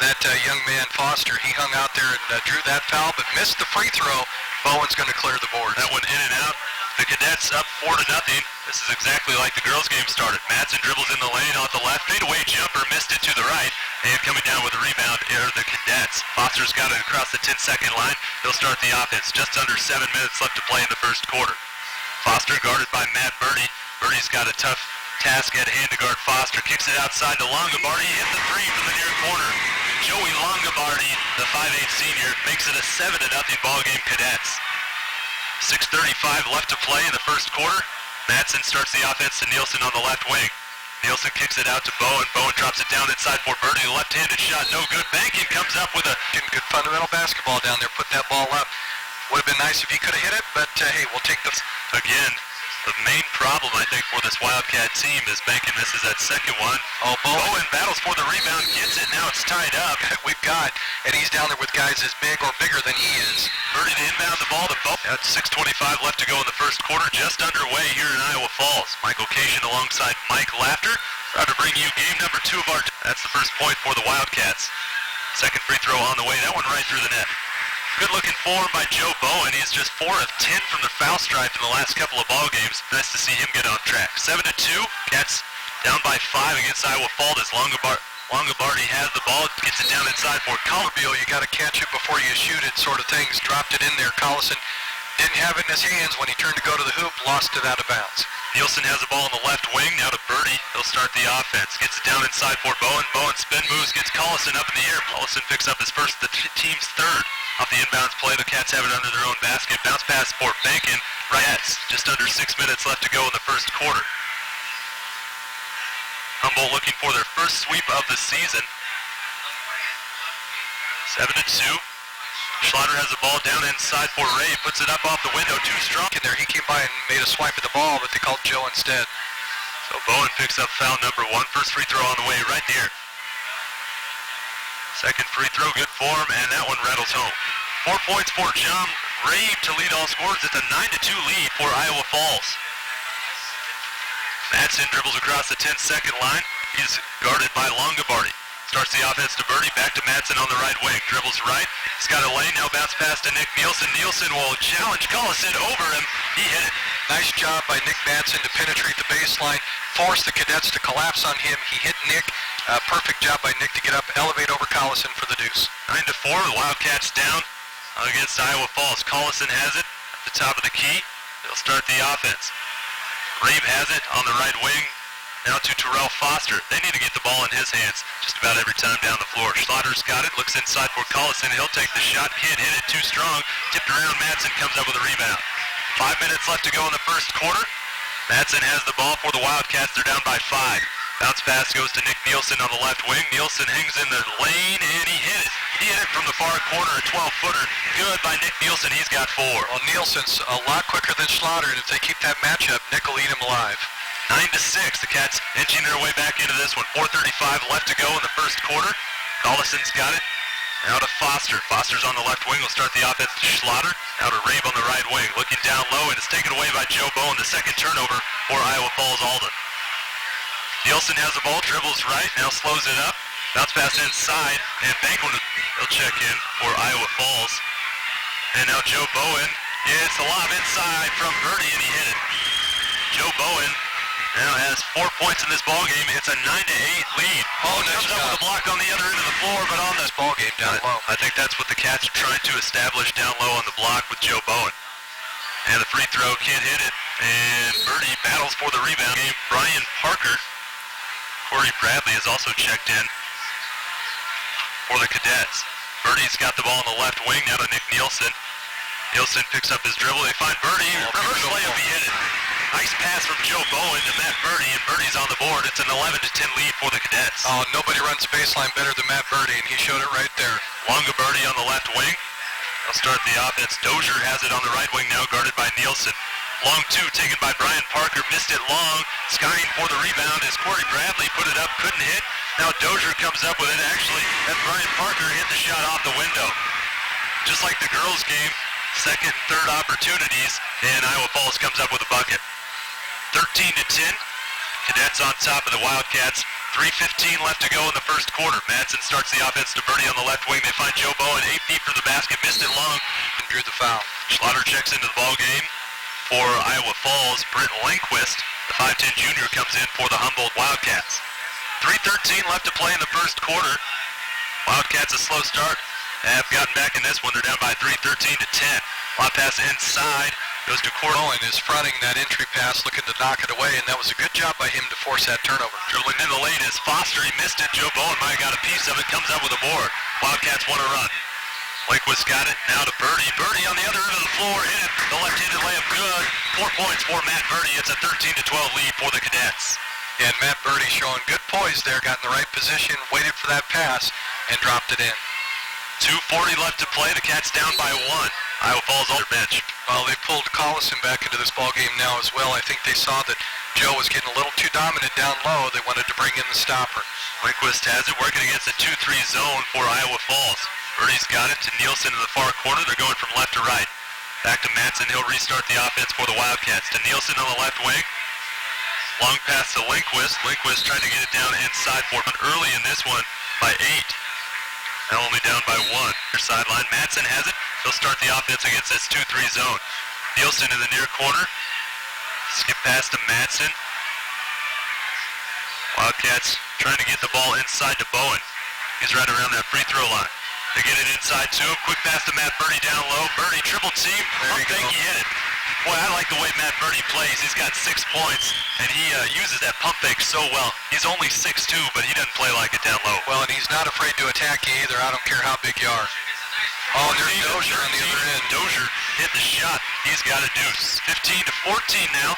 that young man, Foster, he hung out there and drew that foul, but missed the free throw. Bowen's going to clear the board. That one in and out. The Cadets up 4-0. This is exactly like the girls' game started. Madsen dribbles in the lane off the left. Fadeaway jumper, missed it to the right. And coming down with a rebound are the Cadets. Foster's got it across the 10-second line. They'll start the offense. Just under 7 minutes left to play in the first quarter. Foster guarded by Matt Birdie. Birdie's got a tough task at hand to guard Foster. Kicks it outside to Longobardi. Hit the three from the near corner. Joey Longobardi, the 5'8 senior, makes it a 7-0 ball game, Cadets. 6:35 left to play in the first quarter. Madsen starts the offense to Nielsen on the left wing. Nielsen kicks it out to Bowen. Bowen drops it down inside for Birdie. Left-handed shot, no good. Bankin comes up with a good fundamental basketball down there. Put that ball up. Would have been nice if he could have hit it, but hey, we'll take this. Again, the main problem, I think, for this Wildcat team is Bankin misses that second one. Oh, Bowen battles for the rebound, gets it, now it's tied up. We've got, and he's down there with guys as big or bigger than he is. Birdie to inbound the ball to Bowen. That's 6:25 left to go in the first quarter, just underway here in Iowa Falls. Michael Cation alongside Mike Laughter. Proud to bring you game number 2 of our... That's the first point for the Wildcats. Second free throw on the way, that one right through the net. Good looking form by Joe Bowen. He's just 4 of 10 from the foul stripe in the last couple of ball games. Nice to see him get on track. 7-2. Cats down by 5 against Iowa Falls as Longobardi has the ball. Gets it down inside for Collarbeel. You got to catch it before you shoot it, sort of things. Dropped it in there. Collison didn't have it in his hands when he turned to go to the hoop. Lost it out of bounds. Nielsen has the ball on the left wing. Now to Birdie. He'll start the offense. Gets it down inside for Bowen. Bowen spin moves. Gets Collison up in the air. Collison picks up his first, the team's third. Off the inbounds play, the Cats have it under their own basket. Bounce pass for Bankin. Rats. Just under 6 minutes left to go in the first quarter. Humboldt looking for their first sweep of the season. 7-2. Schlatter has the ball down inside for Ray. Puts it up off the window. Too strong in there. He came by and made a swipe at the ball, but they called Joe instead. So Bowen picks up foul number 1. First free throw on the way right there. Second free throw, good form, and that one rattles home. 4 points for John Rave to lead all scorers. It's a 9-2 lead for Iowa Falls. Madsen dribbles across the 10-second line. He's guarded by Longobardi. Starts the offense to Birdie, back to Madsen on the right wing. Dribbles right. He's got a lane, now bounce pass to Nick Nielsen. Nielsen will challenge Collison over him. He hit it. Nice job by Nick Madsen to penetrate the baseline, force the Cadets to collapse on him. He hit Nick. Perfect job by Nick to get up, elevate over Collison for the deuce. 9-4, the Wildcats down against Iowa Falls. Collison has it at the top of the key. They'll start the offense. Rave has it on the right wing. Now to Terrell Foster. They need to get the ball in his hands just about every time down the floor. Schlotter's got it, looks inside for Collison. He'll take the shot, can't hit it, too strong. Tipped around, Madsen comes up with a rebound. 5 minutes left to go in the first quarter. Madsen has the ball for the Wildcats. They're down by 5. Bounce pass goes to Nick Nielsen on the left wing. Nielsen hangs in the lane, and he hit it. He hit it from the far corner, a 12-footer. Good by Nick Nielsen. He's got 4. Well, Nielsen's a lot quicker than Schlatter, and if they keep that matchup, Nick will eat him alive. 9-6. The Cats inching their way back into this one. 4:35 left to go in the first quarter. Collison's got it. Now to Foster. Foster's on the left wing. Will start the offense to Schlatter. Now to Rave on the right wing. Looking down low, and it's taken away by Joe Bowen. The second turnover for Iowa Falls Alden. Nielsen has the ball, dribbles right, now slows it up. Bounce pass inside, and Banquin will check in for Iowa Falls. And now Joe Bowen gets a lob inside from Birdie, and he hit it. Joe Bowen now has 4 points in this ball game. It's a 9-8 lead. Oh, nice comes up with a block on the other end of the floor, but on this ball game down low. I think that's what the Cats are trying to establish down low on the block with Joe Bowen. And the free throw can't hit it. And Birdie battles for the rebound. Brian Parker. Corey Bradley is also checked in for the Cadets. Birdie's got the ball on the left wing, now to Nick Nielsen. Nielsen picks up his dribble. They find Birdie. Reverse layup, he hit it. Nice pass from Joe Bowen to Matt Birdie, and Birdie's on the board. It's an 11-10 lead for the Cadets. Oh, nobody runs baseline better than Matt Birdie, and he showed it right there. Longobardi on the left wing. They'll start the offense. Dozier has it on the right wing now, guarded by Nielsen. Long 2 taken by Brian Parker, missed it long. Skying for the rebound as Corey Bradley put it up, couldn't hit. Now Dozier comes up with it. Actually, and Brian Parker hit the shot off the window. Just like the girls' game, second and third opportunities, and Iowa Falls comes up with a bucket. 13-10. Cadets on top of the Wildcats. 3:15 left to go in the first quarter. Madsen starts the offense to Birdie on the left wing. They find Joe Bowen 8 feet from the basket, missed it long, And drew the foul. Schlatter checks into the ball game for Iowa Falls. Brent Lindquist, the 5'10 junior, comes in for the Humboldt Wildcats. 3:13 left to play in the first quarter. Wildcats a slow start. Have gotten back in this one. They're down by 3, 13-10. Lob pass inside. Goes to Court. Bowen is fronting that entry pass, looking to knock it away, and that was a good job by him to force that turnover. Dribbling in the lane is Foster. He missed it. Joe Bowen might have got a piece of it. Comes up with a board. Wildcats want to run. Lindquist got it. Now to Birdie. Birdie on the other end of the floor. Hit it. The left-handed layup good. 4 points for Matt Birdie. It's a 13-12 lead for the Cadets. And Matt Birdie showing good poise there, got in the right position, waited for that pass, and dropped it in. 2:40 left to play. The Cats down by 1. Iowa Falls on their bench. Well, they pulled Collison back into this ball game now as well. I think they saw that Joe was getting a little too dominant down low. They wanted to bring in the stopper. Lindquist has it, working against a 2-3 zone for Iowa Falls. Birdie's got it to Nielsen in the far corner. They're going from left to right. Back to Madsen. He'll restart the offense for the Wildcats. To Nielsen on the left wing. Long pass to Lindquist. Lindquist trying to get it down inside for him early in this one by 8. Now only down by 1. Their sideline. Madsen has it. He'll start the offense against this 2-3 zone. Nielsen in the near corner. Skip pass to Madsen. Wildcats trying to get the ball inside to Bowen. He's right around that free throw line. They get it inside to him. Quick pass to Matt Birdie down low. Birdie triple team. There you Think go. he hit it. Boy, I like the way Matt Birdie plays. He's got 6 points, and he uses that pump fake so well. He's only 6'2", but he doesn't play like it down low. Well, and he's not afraid to attack you either. I don't care how big you are. Oh, there's Dozier on the other end. Dozier hit the shot. He's got a deuce. 15-14 now.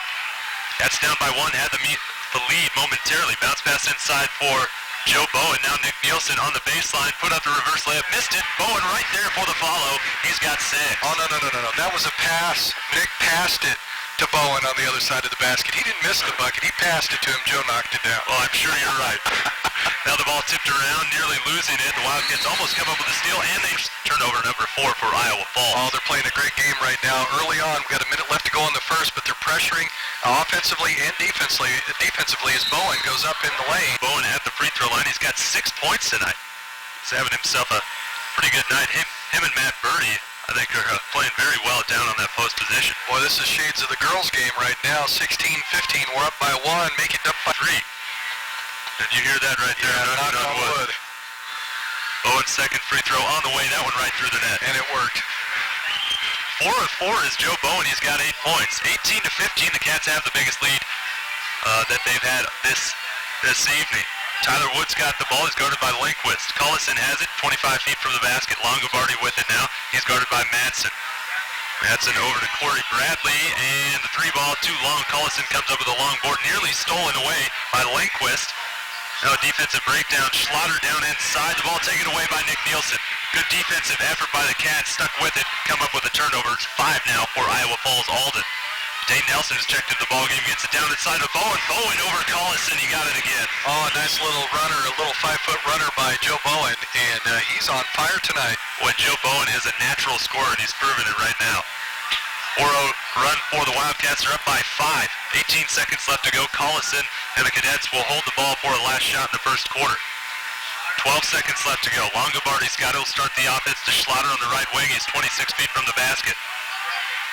That's down by 1. Had the lead momentarily. Bounce pass inside for Joe Bowen. Now Nick Nielsen on the baseline. Put up the reverse layup. Missed it. Bowen right there for the follow. He's got 6. Oh, no. That was a pass. Nick passed it to Bowen on the other side of the basket. He didn't miss the bucket. He passed it to him. Joe knocked it down. Well, I'm sure you're right. Now the ball tipped around, nearly losing it. The Wildcats almost come up with a steal, and they turnover number 4 for Iowa Falls. Oh, they're playing a great game right now. Early on, we've got a minute left to go in the first, but they're pressuring offensively and defensively as Bowen goes up in the lane. Bowen at the free throw line. He's got 6 points tonight. He's having himself a pretty good night. Him and Matt Birdie, I think, are playing very well down on that post position. Boy, this is shades of the girls' game right now. 16-15. We're up by 1. Make it up by 3. Did you hear that right there? Yeah, knock on wood. Bowen's second free throw on the way. That one right through the net. And it worked. 4 of 4 is Joe Bowen. He's got 8 points. 18-15. The Cats have the biggest lead that they've had this evening. Tyler Woods got the ball. He's guarded by Lindquist. Collison has it. 25 feet from the basket. Longobardi with it now. He's guarded by Madsen. Madsen over to Corey Bradley, and the 3 ball too long. Collison comes up with a long board, nearly stolen away by Lindquist. Now a defensive breakdown. Schlatter down inside. The ball taken away by Nick Nielsen. Good defensive effort by the Cats. Stuck with it. Come up with a turnover. It's 5 now for Iowa Falls Alden. Dane Nelson has checked into the ball game. Gets it down inside of Bowen. Bowen over Collison. He got it again. Oh, a nice little runner, a little 5-foot runner by Joe Bowen, and he's on fire tonight. Boy, Joe Bowen is a natural scorer, and he's proving it right now. 4-0 run for the Wildcats. They're up by 5. 18 seconds left to go. Collison and the Cadets will hold the ball for a last shot in the first quarter. 12 seconds left to go. Longobardi's got to start the offense to Schlatter on the right wing. He's 26 feet from the basket.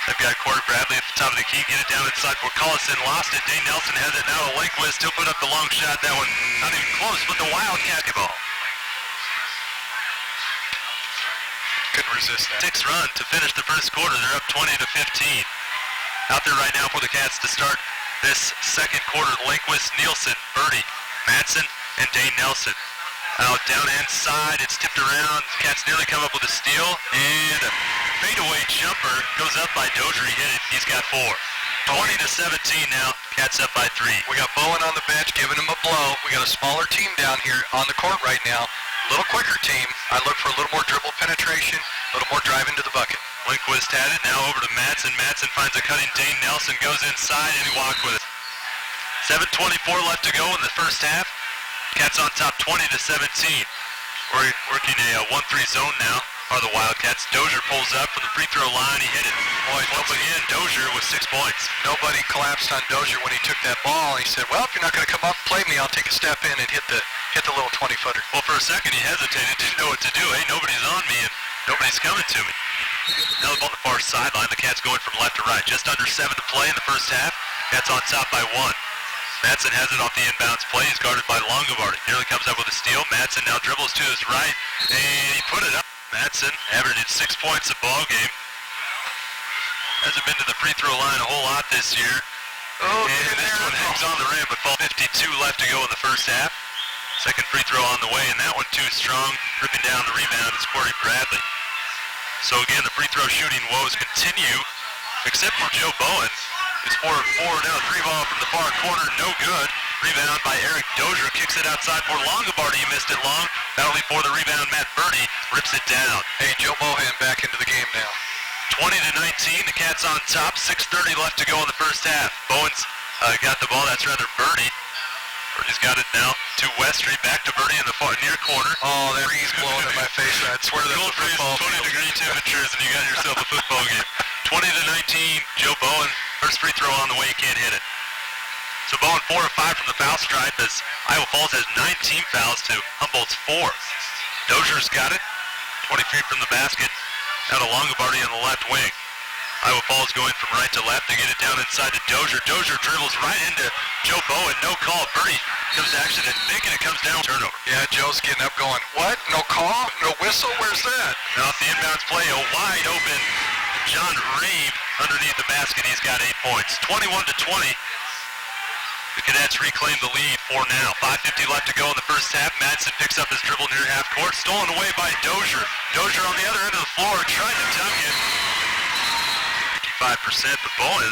They've got Corey Bradley at the top of the key. Get it down inside for Collison. Lost it. Dane Nelson has it now to Lindquist. He'll put up the long shot. That one not even close, but the Wildcat ball. Couldn't resist that. 6 run to finish the first quarter. They're up 20-15. Out there right now for the Cats to start this second quarter. Lindquist, Nielsen, Birdie, Madsen, and Dane Nelson. Out down inside, it's tipped around. Cats nearly come up with a steal, and a fadeaway jumper goes up by Dozier. He hit it. He's got 4. 20-17 now. Cats up by 3. We got Bowen on the bench giving him a blow. We got a smaller team down here on the court right now. A little quicker team. I look for a little more dribble penetration, a little more driving to the bucket. Lindquist had it. Now over to Madsen. Madsen finds a cutting Dane Nelson. Goes inside, and he walked with it. 7:24 left to go in the first half. Cats on top 20-17. We're working a 1-3 zone now. are the Wildcats. Dozier pulls up from the free throw line. He hit it. Boy, Up again, Dozier with 6 points. nobody collapsed on Dozier when he took that ball. He said, well, if you're not going to come up and play me, I'll take a step in and hit the little 20-footer. Well, for a second he hesitated, didn't know what to do. Hey, nobody's on me and nobody's coming to me. Now the ball on the far sideline. The Cats going from left to right. Just under 7 to play in the first half. Cats on top by 1. Madsen has it off the inbounds play. He's guarded by Longobardi. Nearly comes up with a steal. Madsen now dribbles to his right, and he put it up. Madsen averaged 6 points a ball game. Hasn't been to the free throw line a whole lot this year. Oh, And this one hangs on the rim, but 52 left to go in the first half. Second free throw on the way, and that one too strong. Ripping down the rebound is Corey Bradley. So again, the free throw shooting woes continue, except for Joe Bowen, who's 4 of 4 now. 3 ball from the far corner, no good. Rebound by Eric Dozier, kicks it outside for Longobardi. He missed it long. Battling for the rebound, Matt Birdie rips it down. Hey, Joe Bohan back into the game now. 20-19, the Cats on top. 6:30 left to go in the first half. Bowen's got the ball. That's rather Birdie. Birdie's got it now to Westry. Back to Birdie in the far near corner. Oh, that breeze blowing in my face. I swear that's a football 20-degree temperatures, and you got yourself a football game. 20-19, Joe Bowen. First free throw on the way. He can't hit it. So Bowen 4 of 5 from the foul stripe as Iowa Falls has 19 fouls to Humboldt's 4. Dozier's got it. 20 feet from the basket. Now to Longobardi on the left wing. Iowa Falls going from right to left to get it down inside to Dozier. Dozier dribbles right into Joe Bowen. No call. Birdie comes to action and thinking it comes down. Turnover. Yeah, Joe's getting up going, what? No call? No whistle? Where's that? Now off the inbounds play, a wide open John Reeve underneath the basket. He's got 8 points. 21-20. The Cadets reclaim the lead for now. 5:50 left to go in the first half. Madsen picks up his dribble near half court. Stolen away by Dozier. Dozier on the other end of the floor tried to dunk it. 55%, but Bowen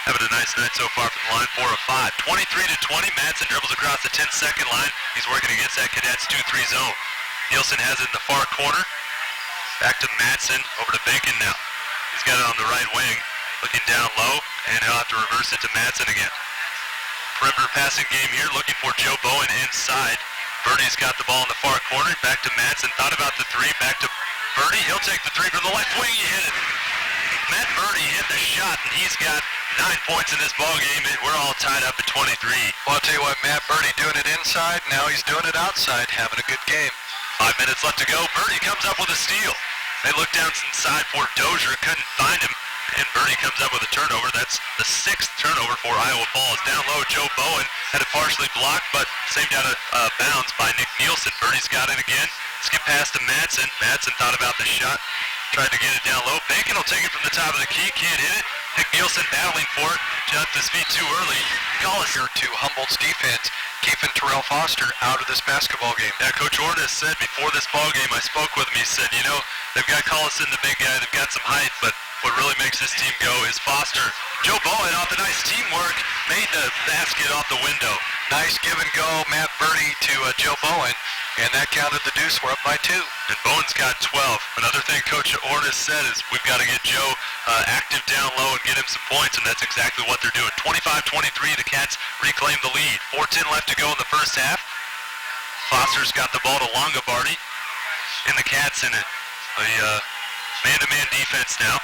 having a nice night so far from the line. 4 of 5. 23-20. Madsen dribbles across the 10-second line. He's working against that Cadets 2-3 zone. Nielsen has it in the far corner. Back to Madsen. Over to Bacon now. He's got it on the right wing. Looking down low, and he'll have to reverse it to Madsen again. Perimeter passing game here, looking for Joe Bowen inside. Birdie's got the ball in the far corner. Back to Madsen, thought about the 3. Back to Birdie, he'll take the 3 from the left wing. He hit it. Matt Birdie hit the shot, and he's got 9 points in this ball game. We're all tied up at 23. Well, I'll tell you what, Matt Birdie doing it inside. Now he's doing it outside, having a good game. 5 minutes left to go. Birdie comes up with a steal. They look down inside for Dozier, couldn't find him. And Birdie comes up with a turnover. That's the 6th turnover for Iowa Falls. Down low, Joe Bowen had it partially blocked, but saved out of bounds by Nick Nielsen. Birdie's got it again. Skip pass to Madsen. Madsen thought about the shot. Tried to get it down low. Bacon will take it from the top of the key. Can't hit it. Nick Nielsen battling for it. Jumped his feet too early. Callis here to Humboldt's defense, keeping Terrell Foster out of this basketball game. Yeah, Coach Ortis said before this ball game, I spoke with him. He said, you know, they've got Collison, the big guy. They've got some height, but what really makes this team go is Foster. Joe Bowen off the nice teamwork, made the basket off the window. Nice give and go, Matt Birdie to Joe Bowen, and that counted the deuce. We're up by 2. And Bowen's got 12. Another thing Coach Ortis said is we've got to get Joe active down low and get him some points, and that's exactly what they're doing. 25-23, the Cats reclaim the lead. 4:10 left to go in the first half. Foster's got the ball to Longobardi, and the Cats in a man-to-man defense now.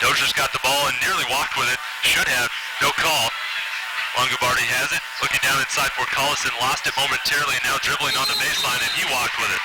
Dozier's got the ball and nearly walked with it. Should have. No call. Longobardi has it. Looking down inside for Collison. Lost it momentarily. Now dribbling on the baseline, and he walked with it.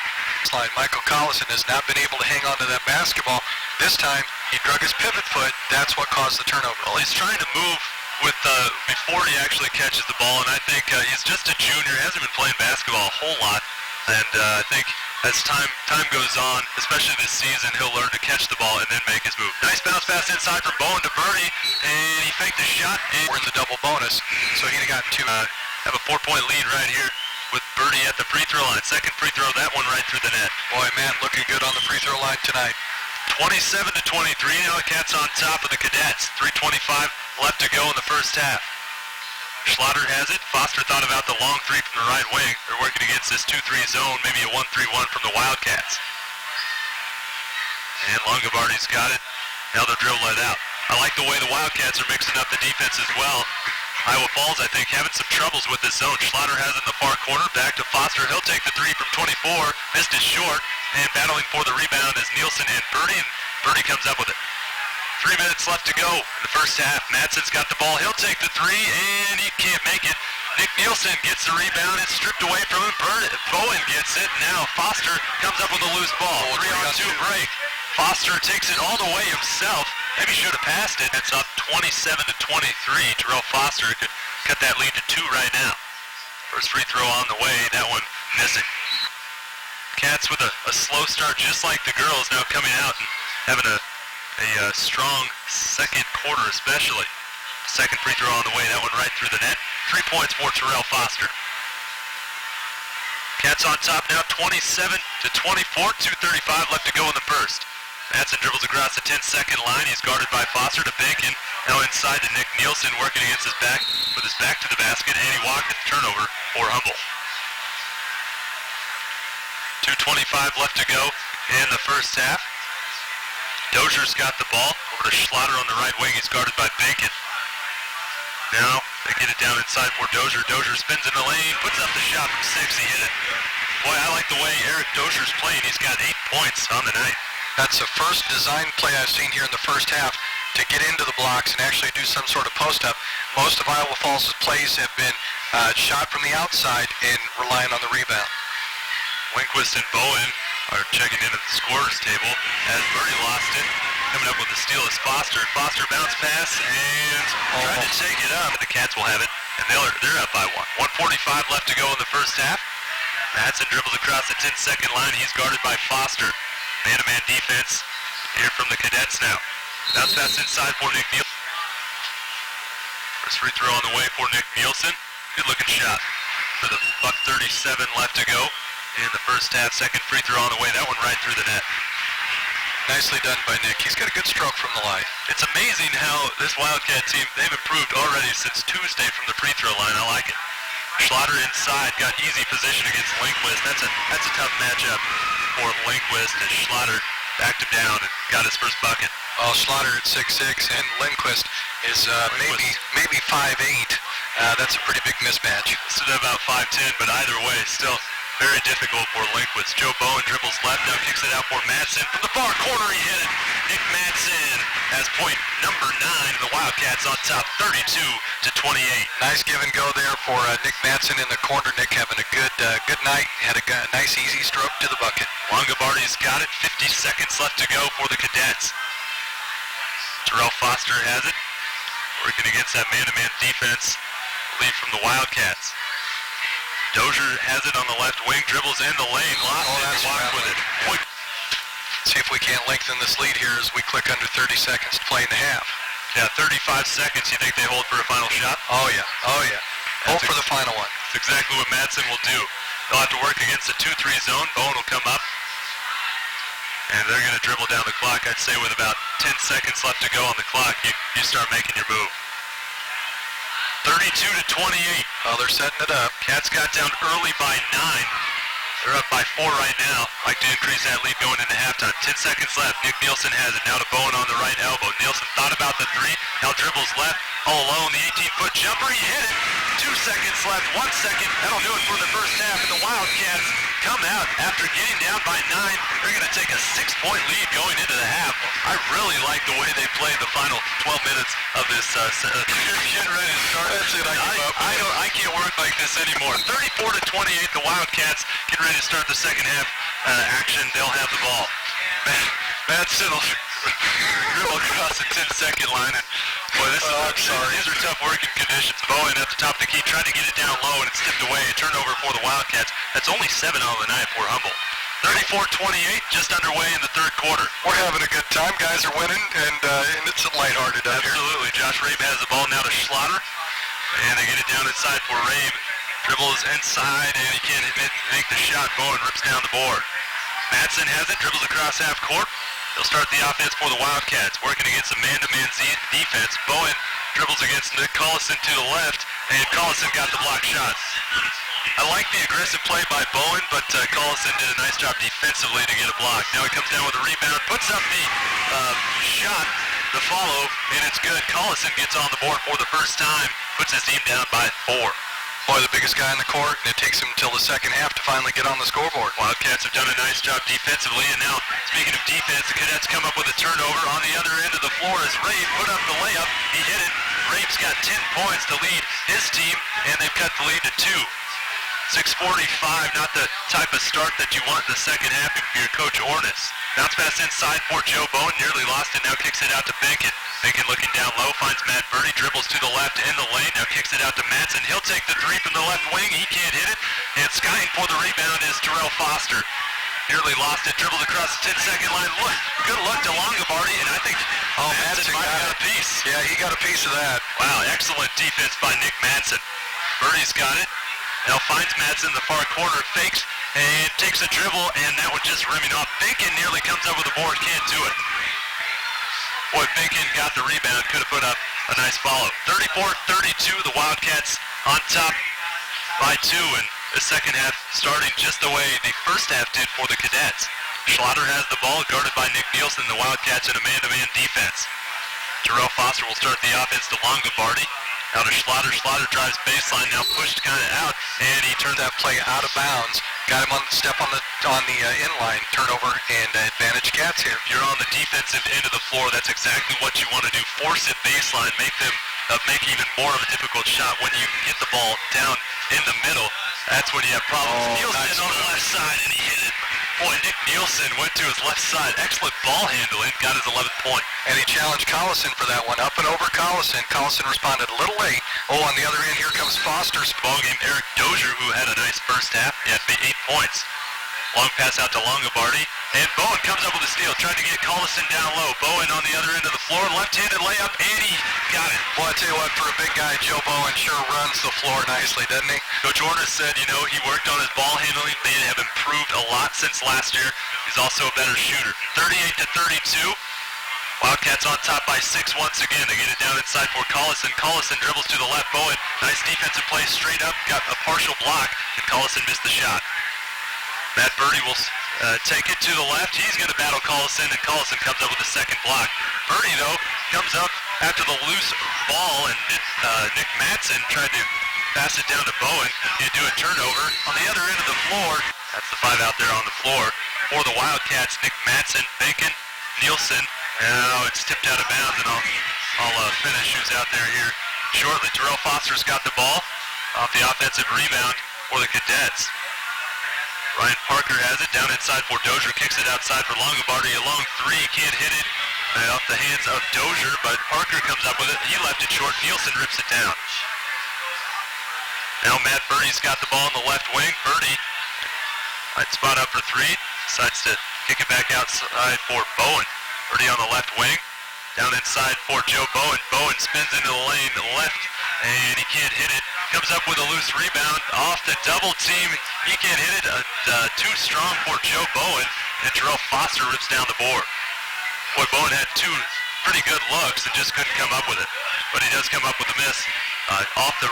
Michael Collison has not been able to hang on to that basketball. This time, he drug his pivot foot. That's what caused the turnover. Well, he's trying to move with before he actually catches the ball, and I think he's just a junior. He hasn't been playing basketball a whole lot, and I think as time goes on, especially this season, he'll learn to catch the ball and then make his move. Nice bounce pass inside from Bowen to Birdie, and he faked the shot. And we're in the double bonus, so he'd have got 2. Have a 4-point lead right here with Birdie at the free throw line. Second free throw, that one right through the net. Boy, Matt looking good on the free throw line tonight. 27-23, now the Cats on top of the Cadets. 3:25 left to go in the first half. Schlatter has it. Foster thought about the long 3 from the right wing. They're working against this 2-3 zone, maybe a 1-3-1 from the Wildcats. And Longobardi's got it. Now they'll dribble it out. I like the way the Wildcats are mixing up the defense as well. Iowa Falls, I think, having some troubles with this zone. Schlatter has it in the far corner. Back to Foster. He'll take the three from 24. Missed it short. And battling for the rebound is Nielsen and Birdie. And Birdie comes up with it. 3 minutes left to go in the first half. Madsen's got the ball. He'll take the three, and he can't make it. Nick Nielsen gets the rebound. It's stripped away from him. Bowen gets it. Now Foster comes up with a loose ball. 3-on-2 break. Foster takes it all the way himself. Maybe should have passed it. It's up 27-23. Terrell Foster could cut that lead to 2 right now. First free throw on the way. That one missing. Cats with a slow start, just like the girls, now coming out and having a strong second quarter especially. Second free throw on the way, that one right through the net. 3 points for Terrell Foster. Cats on top now, 27-24, 2:35 left to go in the first. Madsen dribbles across the 10-second line. He's guarded by Foster to Bacon. Now inside to Nick Nielsen, working against his back, with his back to the basket, and he walked the turnover for Humboldt. 2:25 left to go in the first half. Dozier's got the ball over to Schlatter on the right wing. He's guarded by Bacon. Now they get it down inside for Dozier. Dozier spins in the lane, puts up the shot from 6. He hit it. Boy, I like the way Eric Dozier's playing. He's got 8 points on the night. That's the first design play I've seen here in the first half to get into the blocks and actually do some sort of post-up. Most of Iowa Falls' plays have been shot from the outside and relying on the rebound. Lindquist and Bowen are checking into the scorer's table as Birdie lost it. Coming up with the steal is Foster. Foster bounce pass and trying to take it up. The Cats will have it, and they're up by 1. 1:45 left to go in the first half. Madsen dribbles across the 10-second line. He's guarded by Foster. Man-to-man defense here from the Cadets now. Bounce pass inside for Nick Nielsen. First free throw on the way for Nick Nielsen. Good-looking shot for the $1:37 left to go in the first half. Second free throw on the way. That one right through the net. Nicely done by Nick. He's got a good stroke from the line. It's amazing how this Wildcat team, they've improved already since Tuesday from the free throw line. I like it. Schlatter inside, got easy position against Lindquist. That's a tough matchup for Lindquist, as Schlatter backed him down and got his first bucket. Well, Schlatter at 6'6", and Lindquist is maybe 5'8". That's a pretty big mismatch. This is about 5'10", but either way, still very difficult for Lindquist. Joe Bowen dribbles left, now kicks it out for Madsen. From the far corner, he hit it. Nick Madsen has point number 9, and the Wildcats on top 32-28. Nice give and go there for Nick Madsen in the corner. Nick having a good night. Had a nice easy stroke to the bucket. Longobardi's got it. 50 seconds left to go for the Cadets. Terrell Foster has it. Working against that man-to-man defense. Lead from the Wildcats. Dozier has it on the left wing, dribbles in the lane, lost it, walked with it. Point. See if we can't lengthen this lead here as we click under 30 seconds to play in the half. Yeah, 35 seconds. You think they hold for a final shot? Oh yeah, oh yeah. Hold for the final one. That's exactly what Madsen will do. They'll have to work against the 2-3 zone. Bowen will come up, and they're going to dribble down the clock. I'd say with about 10 seconds left to go on the clock, you start making your move. 32-28. Oh, they're setting it up. Cats got down early by 9. They're up by 4 right now. Like to increase that lead going into halftime. 10 seconds left. Nick Nielsen has it. Now to Bowen on the right elbow. Nielsen thought about the 3. Now dribbles left. All alone. The 18-foot jumper. He hit it. 2 seconds left. 1 second. That'll do it for the first half. And the Wildcats come out after getting down by 9. They're going to take a 6-point lead going into the half. I really like the way they played the final 12 minutes of this. You're getting ready to start. That's it. I can't work like this anymore. 34-28. The Wildcats getting ready to start the second half action. They'll have the ball. Madsen will dribble across the 10-second line. And boy, these are tough working conditions. Bowen at the top of the key, trying to get it down low, and it's tipped away. A turnover for the Wildcats. That's only 7 on the night for Humboldt. 34-28, just underway in the third quarter. We're having a good time. Guys are winning, and it's lighthearted out here. Absolutely. Josh Rabe has the ball now to Schlatter, and they get it down inside for Rabe. Dribbles inside, and he can't make the shot. Bowen rips down the board. Madsen has it, dribbles across half court. They'll start the offense for the Wildcats, working against a man-to-man defense. Bowen dribbles against Nick Collison to the left, and Collison got the block shots. I like the aggressive play by Bowen, but Collison did a nice job defensively to get a block. Now he comes down with a rebound, puts up the shot, the follow, and it's good. Collison gets on the board for the first time, puts his team down by 4. Boy, the biggest guy in the court, and it takes him until the second half to finally get on the scoreboard. Wildcats have done a nice job defensively, and now, speaking of defense, the Cadets come up with a turnover on the other end of the floor as Rabe put up the layup. He hit it. Rabe's got 10 points to lead his team, and they've cut the lead to 2. 6:45, not the type of start that you want in the second half if you're Coach Ornis. Bounce pass inside for Joe Bowen, nearly lost it, now kicks it out to Bacon. Bacon looking down low, finds Matt Birdie, dribbles to the left in the lane, now kicks it out to Madsen. He'll take the 3 from the left wing, he can't hit it, and skying for the rebound is Terrell Foster. Nearly lost it, dribbled across the 10-second line. Look, good look to Longobardi, and I think Madsen might have got a piece. Yeah, he got a piece of that. Wow, excellent defense by Nick Madsen. Birdie's got it. Now finds Madsen in the far corner, fakes, and takes a dribble, and that one just rimming off. Bacon nearly comes up with the board, can't do it. Boy, Bacon got the rebound, could have put up a nice follow. 34-32, the Wildcats on top by 2, and the second half starting just the way the first half did for the Cadets. Schlatter has the ball, guarded by Nick Nielsen, the Wildcats in a man-to-man defense. Terrell Foster will start the offense to Longobardi. Now to Schlatter. Schlatter drives baseline, now pushed kind of out, and he turned That play out of bounds. Got him on the step on the inline turnover, and advantage Cats here. If you're on the defensive end of the floor, that's exactly what you want to do. Force it baseline, make them make even more of a difficult shot when you get the ball down in the middle. That's when you have problems. Nielsen nice on the left side, and he hit it. Boy, Nick Nielsen went to his left side. Excellent ball handling, got his 11th point. And he challenged Collison for that one. Up and over Collison. Collison responded a little late. Oh, on the other end, here comes Foster's Ball game, Eric Dozier, who had a nice first half. He had 8 points. Long pass out to Longobardi. And Bowen comes up with a steal, trying to get Collison down low. Bowen on the other end of the floor, left-handed layup, and he got it. Well, I tell you what, for a big guy, Joe Bowen sure runs the floor nicely, doesn't he? Coach Ornis said, he worked on his ball handling. They have improved a lot since last year. He's also a better shooter. 38-32. Wildcats on top by 6 once again. They get it down inside for Collison. Collison dribbles to the left. Bowen, nice defensive play straight up. Got a partial block, and Collison missed the shot. Matt Birdie will take it to the left. He's going to battle Collison, and Collison comes up with a second block. Birdie, though, comes up after the loose ball, and Nick Madsen tried to pass it down to Bowen. He'd do a turnover on the other end of the floor. That's the 5 out there on the floor for the Wildcats. Nick Madsen, Bacon, Nielsen. Now it's tipped out of bounds, and I'll finish who's out there here shortly. Terrell Foster's got the ball off the offensive rebound for the Cadets. Ryan Parker has it down inside for Dozier, kicks it outside for Longobardi. A long 3, can't hit it off the hands of Dozier, but Parker comes up with it. He left it short. Nielsen rips it down. Now Matt Birdie's got the ball in the left wing. Birdie might spot up for 3, decides to kick it back outside for Bowen. Birdie on the left wing, down inside for Joe Bowen. Bowen spins into the lane left, and he can't hit it. Comes up with a loose rebound off the double team. He can't hit it. Too strong for Joe Bowen, and Terrell Foster rips down the board. Boy, Bowen had 2 pretty good looks and just couldn't come up with it. But he does come up with a miss off the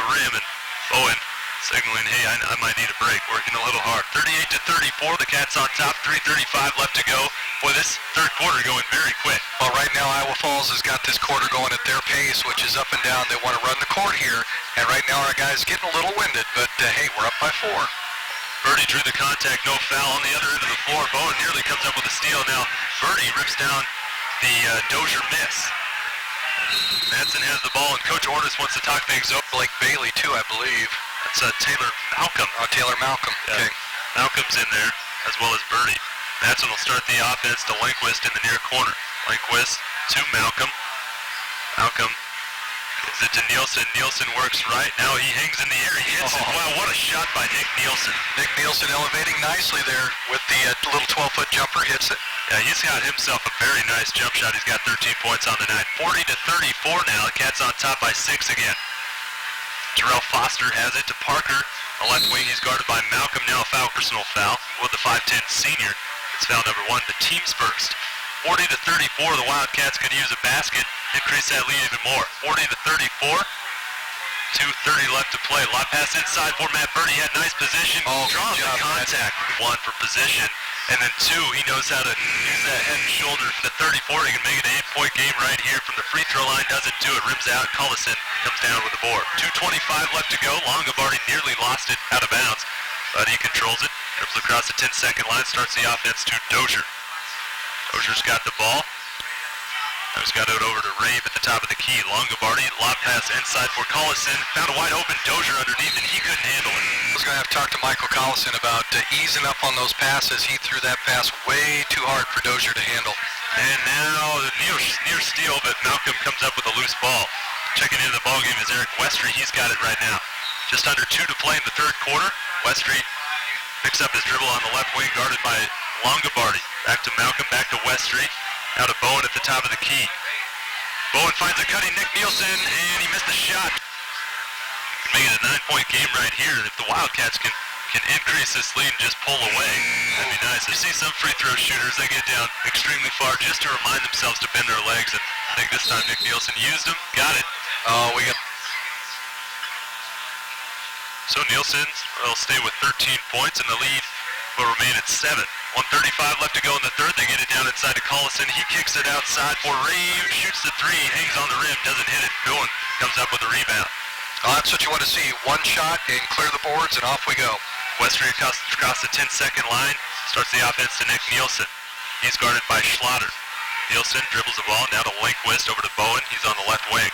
rim, and Bowen signaling, hey, I might need a break, working a little hard. 38-34, the Cats on top, 3:35 left to go. Boy, this third quarter going very quick. Well, right now Iowa Falls has got this quarter going at their pace, which is up and down. They want to run the court here, and right now our guys getting a little winded, but hey, we're up by 4. Birdie drew the contact, no foul. On the other end of the floor, Bowen nearly comes up with a steal. Now Birdie rips down the Dozier miss. Madsen has the ball, and Coach Ornis wants to talk things over. Blake Bailey, too, I believe. That's Taylor Malcolm. Oh, Taylor Malcolm. Yeah. Okay. Malcolm's in there, as well as Birdie. Madsen will start the offense to Lindquist in the near corner. Lindquist to Malcolm. Malcolm gives it to Nielsen. Nielsen works right. Now he hangs in the air. He hits it. Wow, what a shot by Nick Nielsen. Nick Nielsen elevating nicely there with the little 12-foot jumper, hits it. Yeah, he's got himself a very nice jump shot. He's got 13 points on the night. 40-34 now. The Cats on top by 6 again. Terrell Foster has it to Parker. The left wing, he's guarded by Malcolm. Now a foul, personal foul with the 5'10 senior. It's foul number 1, the team's first. 40-34, the Wildcats could use a basket, increase that lead even more. 40-34, 2:30 left to play. Lot pass inside for Matt Birdie, had nice position. Oh, draws good job, the contact. 1 for position. And then 2, he knows how to use that head and shoulder for the 34. He can make it an 8-point game right here from the free throw line. Doesn't do it. Rims out. Cullison comes down with the board. 2:25 left to go. Longobardi nearly lost it out of bounds, but he controls it. Dribbles across the 10-second line. Starts the offense to Dozier. Dozier's got the ball. Now he's got it over to Rave at the top of the key. Longobardi, lob pass inside for Collison. Found a wide open Dozier underneath, and he couldn't handle it. I was going to have to talk to Michael Collison about easing up on those passes. He threw that pass way too hard for Dozier to handle. And now the near steal, but Malcolm comes up with a loose ball. Checking into the ballgame is Eric Westry. He's got it right now. Just under 2 to play in the third quarter. Westry picks up his dribble on the left wing, guarded by Longobardi. Back to Malcolm, back to Westry. Out of Bowen at the top of the key. Bowen finds a cutting Nick Nielsen, and he missed the shot. Make it a 9-point game right here. If the Wildcats can increase this lead and just pull away, that'd be nice. I see some free throw shooters, they get down extremely far just to remind themselves to bend their legs, and I think this time Nick Nielsen used them. Got it. Oh, we got... So Nielsen will stay with 13 points, and the lead will remain at 7. 1:35 left to go in the third. They get it down inside to Collison. He kicks it outside for Rave. Shoots the 3. Hangs on the rim. Doesn't hit it. Bowen comes up with a rebound. Oh, that's what you want to see. One shot and clear the boards, and off we go. Westry across the 10-second line. Starts the offense to Nick Nielsen. He's guarded by Schlatter. Nielsen dribbles the ball. Now to Lindquist over to Bowen. He's on the left wing.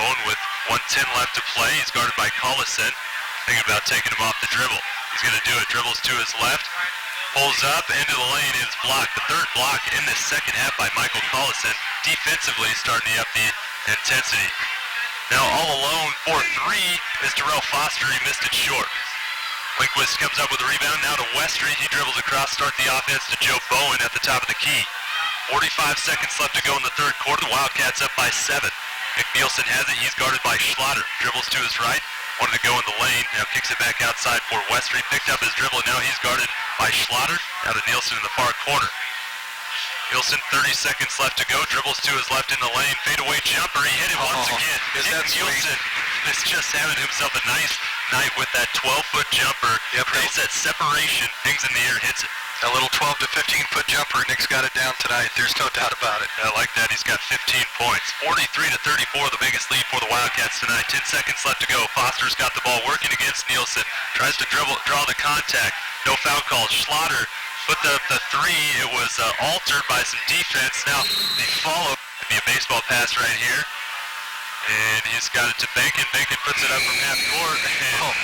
Bowen with 1:10 left to play. He's guarded by Collison. Thinking about taking him off the dribble. He's going to do it. Dribbles to his left. Pulls up into the lane. Is blocked. The third block in this second half by Michael Collison. Defensively starting to up the intensity. Now all alone for 3 is Terrell Foster. He missed it short. Lindquist comes up with a rebound. Now to Westry. He dribbles across. Start the offense to Joe Bowen at the top of the key. 45 seconds left to go in the third quarter. The Wildcats up by 7. Nick Nielsen has it. He's guarded by Schlatter. Dribbles to his right. Wanted to go in the lane. Now kicks it back outside for Westry. Picked up his dribble. Now he's guarded by Schlatter. Now to Nielsen in the far corner. Nielsen, 30 seconds left to go. Dribbles to his left in the lane. Fadeaway jumper. He hit it once again. Nick Nielsen is just having himself a nice night with that 12-foot jumper. Yep. Creates that separation. Hangs in the air, hits it. That little 12 to 15-foot jumper, Nick's got it down tonight. There's no doubt about it. I like that. He's got 15 points. 43 to 34, the biggest lead for the Wildcats tonight. 10 seconds left to go. Foster's got the ball working against Nielsen. Tries to draw the contact. No foul call. Schlatter put the 3. It was altered by some defense. Now the follow. It'd be a baseball pass right here. And he's got it to Bacon. Bacon puts it up from half court.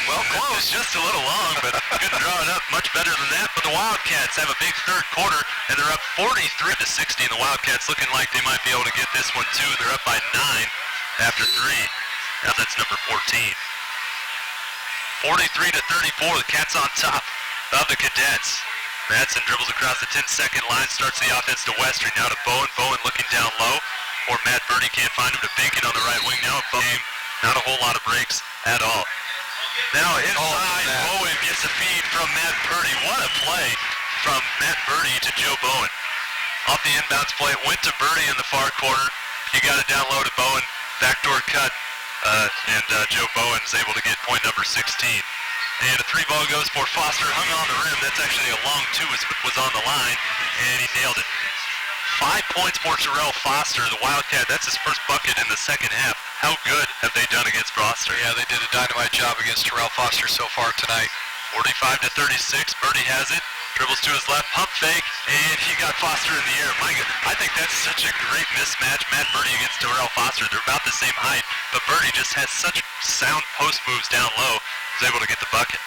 Well, close. Just a little long, but couldn't draw it up much better than that. But the Wildcats have a big third quarter, and they're up 43 to 60. And the Wildcats looking like they might be able to get this one too. They're up by 9 after 3. Now that's number 14. 43 to 34. The Cats on top of the Cadets. Madsen dribbles across the 10-second line, starts the offense to Westry. Now to Bowen. Bowen looking down low. Or Matt Birdie can't find him to Bacon on the right wing. Now a game, not a whole lot of breaks at all. Now inside, Bowen gets a feed from Matt Birdie. What a play from Matt Birdie to Joe Bowen. Off the inbounds play, it went to Birdie in the far corner. He got it down low to Bowen. Backdoor cut, and Joe Bowen is able to get point number 16. And a 3 ball goes for Foster, hung on the rim. That's actually a long 2, was on the line, and he nailed it. 5 points for Terrell Foster, the Wildcat. That's his first bucket in the second half. How good have they done against Foster? Yeah, they did a dynamite job against Terrell Foster so far tonight. 45 to 36. Birdie has it. Dribbles to his left, pump fake, and he got Foster in the air. My God, I think that's such a great mismatch. Matt Birdie against Terrell Foster. They're about the same height, but Birdie just has such sound post moves down low. He's able to get the bucket.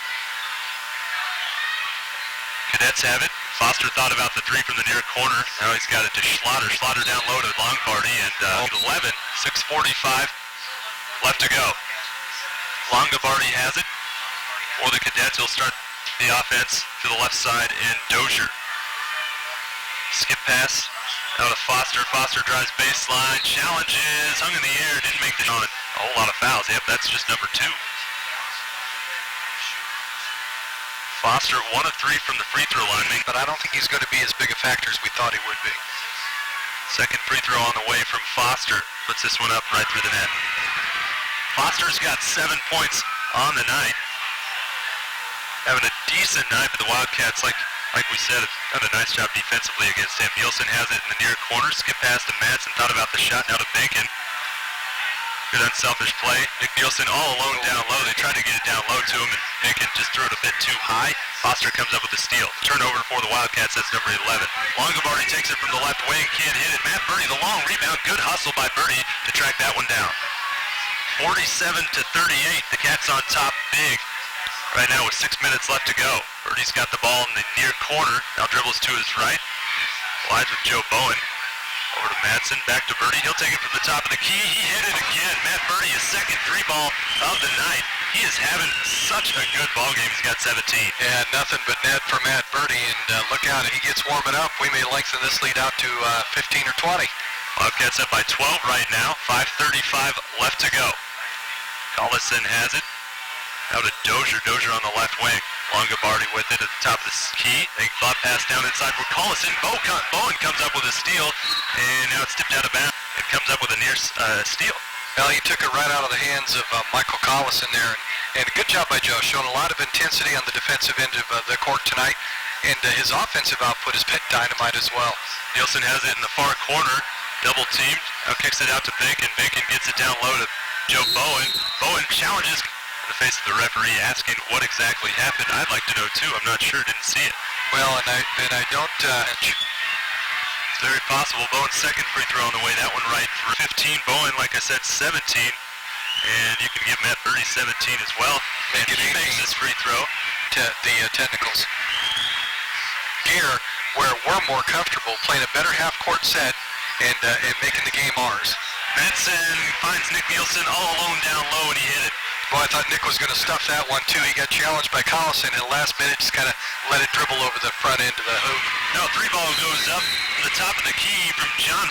Cadets have it. Foster thought about the 3 from the near corner. Now he's got it to Schlatter. Schlatter down low to Longobardi, and 11, 6:45 left to go. Longobardi has it. For the Cadets, he'll start the offense to the left side, and Dozier. Skip pass out of Foster. Foster drives baseline, challenges, hung in the air, didn't make the shot. A whole lot of fouls. Yep, that's just number 2. Foster, 1 of 3 from the free throw line. But I don't think he's going to be as big a factor as we thought he would be. Second free throw on the way from Foster. Puts this one up right through the net. Foster's got 7 points on the night. having a decent night for the Wildcats. Like we said, done a nice job defensively against him. Nielsen has it in the near corner. Skip past to Madsen. Thought about the shot. Now to Bacon. Good unselfish play. Nick Nielsen all alone down low. They tried to get it down low to him, and Bacon just threw it a bit too high. Foster comes up with the steal. Turnover for the Wildcats. That's number 11. Longobardi takes it from the left wing. Can't hit it. Matt Birdie, the long rebound. Good hustle by Birdie to track that one down. 47-38. The Cats on top big. Right now with 6 minutes left to go. Birdie's got the ball in the near corner. Now dribbles to his right. Slides with Joe Bowen. Over to Madsen. Back to Birdie. He'll take it from the top of the key. He hit it again. Matt Birdie, his second three ball of the night. He is having such a good ball game. He's got 17. Yeah, nothing but net for Matt Birdie. And look out, if he gets warming up, we may lengthen this lead out to 15 or 20. Wildcats up by 12 right now. 5:35 left to go. Collison has it. Now to Dozier. Dozier on the left wing. Longobardi with it at the top of the key. They ball pass down inside for Collison. Bowen comes up with a steal, and now it's tipped out of bounds. It comes up with a near steal. Well, he took it right out of the hands of Michael Collison there, and good job by Joe, showing a lot of intensity on the defensive end of the court tonight, and his offensive output has been dynamite as well. Nielsen has it in the far corner, double teamed. Now kicks it out to Bacon. Bacon gets it down low to Joe Bowen. Bowen challenges in the face of the referee, asking what exactly happened. I'd like to know too. I'm not sure. Didn't see it. Well, and I don't. It's very possible. Bowen's second free throw on the way. That one right through. 15. Bowen, like I said, 17. And you can give Matt Birdie 17 as well. Make it he makes this free throw. To the technicals. Here, where we're more comfortable playing a better half-court set and making the game ours. Madsen finds Nick Nielsen all alone down low, and he hit it. Well, I thought Nick was going to stuff that one, too. He got challenged by Collison, and last minute just kind of let it dribble over the front end of the hoop. Now three ball goes up to the top of the key from John.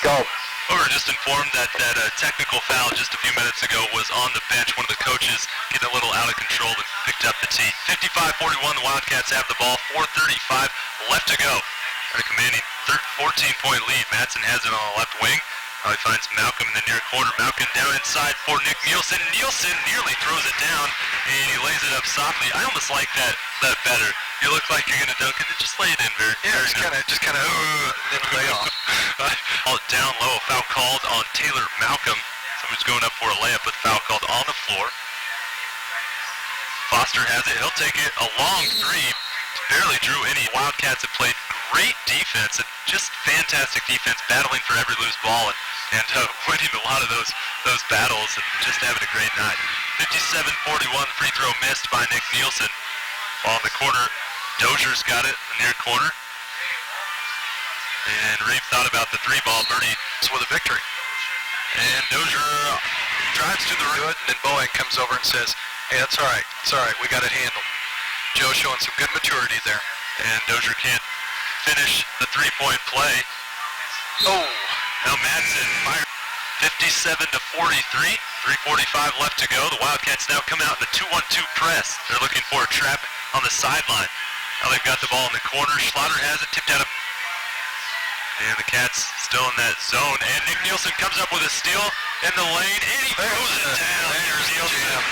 Go. We were just informed that technical foul just a few minutes ago was on the bench. One of the coaches getting a little out of control and picked up the tee. 55-41, the Wildcats have the ball. 4:35 left to go. They're commanding 14-point lead. Madsen has it on the left wing. Now he finds Malcolm in the near corner. Malcolm down inside for Nick Nielsen. Nielsen nearly throws it down, and he lays it up softly. I almost like that better. You look like you're going to dunk it, and just lay it in very, yeah, very just kind of, then lay off. Down low, a foul called on Taylor Malcolm. Someone's going up for a layup, but foul called on the floor. Foster has it. He'll take it. A long three. Barely drew any. Wildcats have played great defense and just fantastic defense, battling for every loose ball and winning a lot of those battles and just having a great night. 57-41, free throw missed by Nick Nielsen. Ball in the corner. Dozier's got it in the near corner. And Reeve thought about the three ball. Birdie with a victory. And Dozier drives to the right. And then Bowen comes over and says, hey, that's all right. It's all right. We got it handled. Joe showing some good maturity there. And Dozier can't finish the three-point play. Oh. Now Madsen fired 57-43. 3:45 left to go. The Wildcats now come out in the 2-1-2 press. They're looking for a trap on the sideline. Now they've got the ball in the corner. Schlatter has it, tipped out of... And the Cats still in that zone. And Nick Nielsen comes up with a steal in the lane, and he throws it down. There's Nielsen.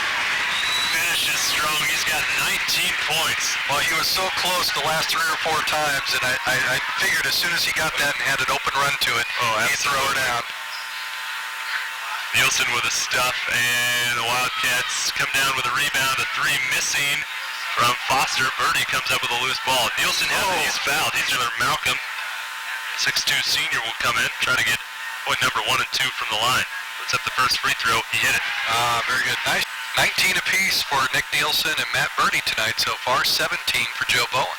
Finishes strong. He's got 19 points. Well, he was so close the last 3 or 4 times, and I figured as soon as he got that and had an open run to it, he'd throw it out. Nielsen with a stuff, and the Wildcats come down with a rebound. A three missing from Foster. Birdie comes up with a loose ball. Nielsen has it. He's fouled. He's another Malcolm. 6'2 senior will come in, try to get point number 1 and 2 from the line. Puts up the first free throw. He hit it. Very good. Nice. 19 apiece for Nick Nielsen and Matt Birdie tonight so far. 17 for Joe Bowen.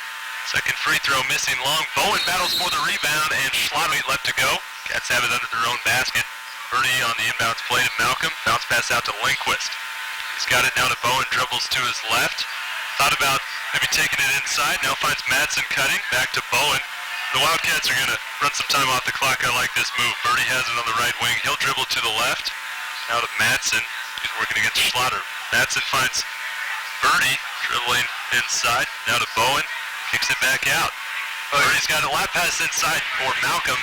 Second free throw missing long. Bowen battles for the rebound, and Schlatter left to go. Cats have it under their own basket. Birdie on the inbounds play to Malcolm. Bounce pass out to Lindquist. He's got it now to Bowen. Dribbles to his left. Thought about maybe taking it inside. Now finds Madsen cutting. Back to Bowen. The Wildcats are going to run some time off the clock. I like this move. Birdie has it on the right wing. He'll dribble to the left. Now to Madsen. He's working against Schlatter. Madsen finds Birdie dribbling inside. Now to Bowen. Kicks it back out. Birdie's got a lap pass inside for Malcolm.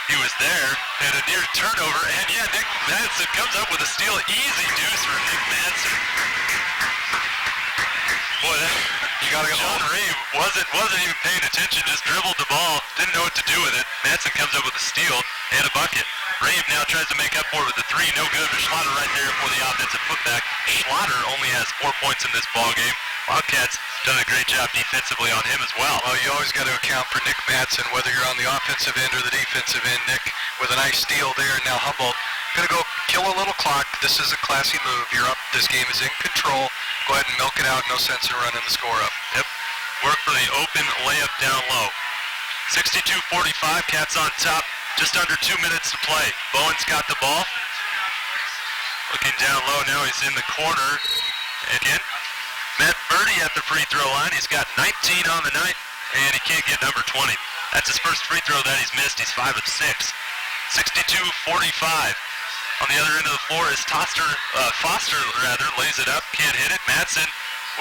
He was there, and a near turnover, and yeah, Nick Madsen comes up with a steal. Easy deuce for Nick Madsen. Boy, You gotta go. John Reeve wasn't even paying attention, just dribbled the ball, didn't know what to do with it. Madsen comes up with a steal and a bucket. Reeve now tries to make up for it with a three, no good, but Schlatter right there for the offensive putback. Schlatter only has 4 points in this ball game. Wildcats done a great job defensively on him as well. Well, you always got to account for Nick Madsen, whether you're on the offensive end or the defensive end. Nick with a nice steal there. Now Humboldt going to go kill a little clock. This is a classy move. You're up. This game is in control. Go ahead and milk it out. No sense in running the score up. Yep. Work for the open layup down low. 62-45, Cats on top. Just under 2 minutes to play. Bowen's got the ball. Looking down low now. He's in the corner. Again, Matt Birdie at the free throw line. He's got 19 on the night, and he can't get number 20. That's his first free throw that he's missed. He's 5 of 6. 62-45. On the other end of the floor is Foster lays it up, can't hit it. Madsen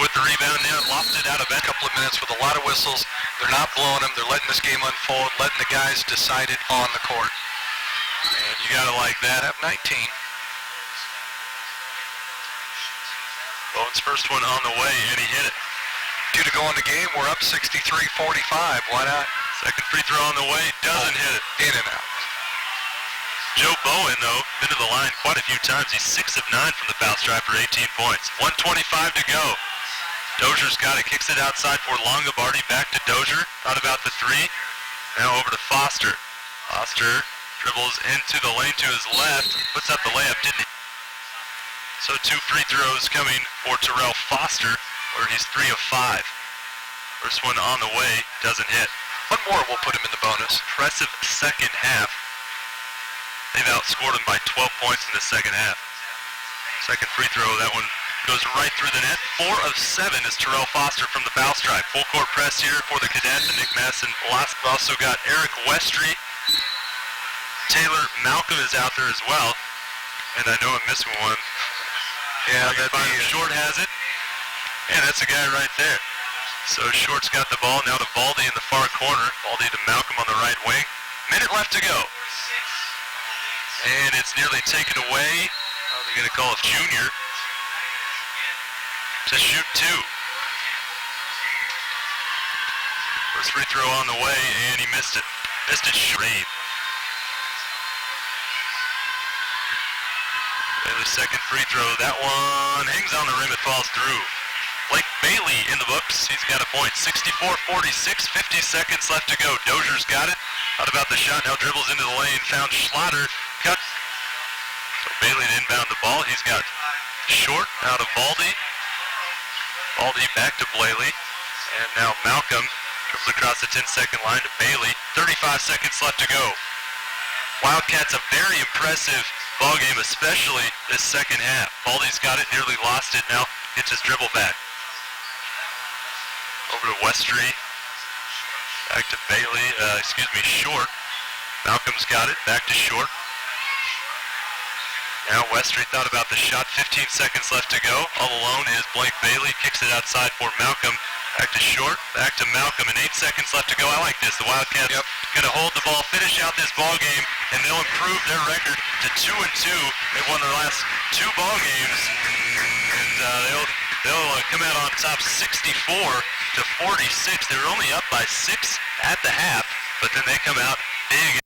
with the rebound now, lofted out of it. A couple of minutes with a lot of whistles. They're not blowing them. They're letting this game unfold, letting the guys decide it on the court. And you gotta like that. Have 19. Bowen's first one on the way, and he hit it. 2 to go in the game. We're up 63-45. Why not? Second free throw on the way, doesn't hit it. In and out. Joe Bowen, though, been to the line quite a few times. He's 6 of 9 from the foul stripe for 18 points. 1:25 to go. Dozier's got it, kicks it outside for Longobardi. Back to Dozier. Thought about the three. Now over to Foster. Foster dribbles into the lane to his left. Puts up the layup, didn't he? So 2 free throws coming for Terrell Foster, where he's 3 of 5. First one on the way, doesn't hit. One more will put him in the bonus. Impressive second half. They've outscored him by 12 points in the second half. Second free throw, that one goes right through the net. 4 of 7 is Terrell Foster from the foul stripe. Full court press here for the Cadets and Nick Madsen. We've also got Eric Westry. Taylor Malcolm is out there as well. And I know I'm missing one. Yeah, that'd be Short has it. And that's a guy right there. So Short's got the ball now to Baldy in the far corner. Baldy to Malcolm on the right wing. Minute left to go. And it's nearly taken away. How are they going to call it? Junior to shoot 2. First free throw on the way, and he missed it. Missed it short. Bailey's second free throw. That one hangs on the rim. It falls through. Blake Bailey in the books. He's got a point. 64-46, 50 seconds left to go. Dozier's got it. Thought about the shot. Now dribbles into the lane. Found Schlatter. Cut. So Bailey to inbound the ball. He's got Short out of Baldy. Baldy back to Blaley. And now Malcolm dribbles across the 10-second line to Bailey. 35 seconds left to go. Wildcats a very impressive ball game, especially this second half. Baldy's got it, nearly lost it. Now gets his dribble back. Over to Westry. Back to Bailey, Short. Malcolm's got it, back to Short. Now Westry thought about the shot, 15 seconds left to go. All alone is Blake Bailey, kicks it outside for Malcolm. Back to Short, back to Malcolm, and 8 seconds left to go. I like this. The Wildcats gonna hold the ball, finish out this ball game, and they'll improve their record to 2-2. They won their last 2 ball games, and they'll come out on top 64-46. They were only up by 6 at the half, but then they come out big.